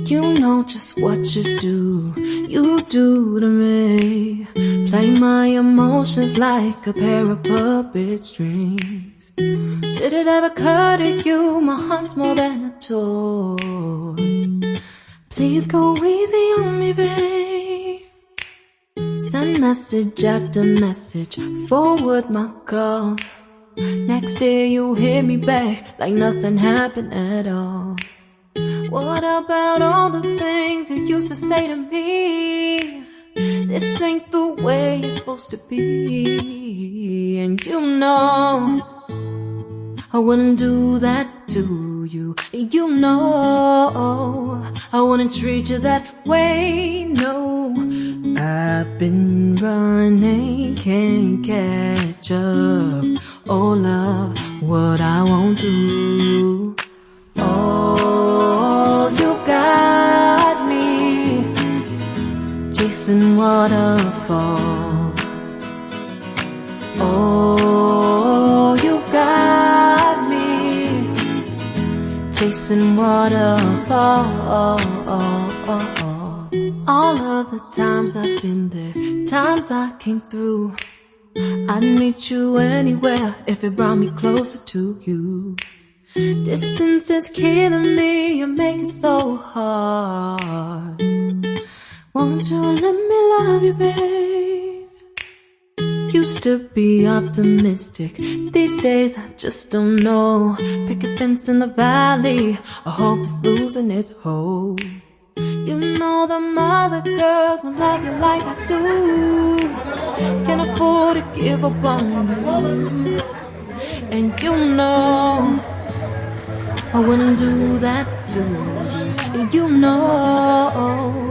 You know just what you do to me. Play my emotions like a pair of puppet strings. Did it ever occur to you my heart's more than a toy? Please go easy on me, babe. Send message after message, forward my calls. Next day you hit me back like nothing happened at all. What about all the things you used to say to me? This ain't the way it's supposed to be. And you know I wouldn't do that to you. You know I wouldn't treat you that way, no. I've been running, can't catch up. Oh love, what I won't do. Oh, you got me chasing waterfalls. Oh, you got me chasing waterfalls. All of the times I've been there, times I came through, I'd meet you anywhere if it brought me closer to you. Distance is killing me, you make it so hard. Won't you let me love you, babe? Used to be optimistic, these days I just don't know. Pick a fence in the valley, I hope it's losing its hold. You know them other girls will love you like I do. Can't afford to give up on you. And you know I wouldn't do that to you. You know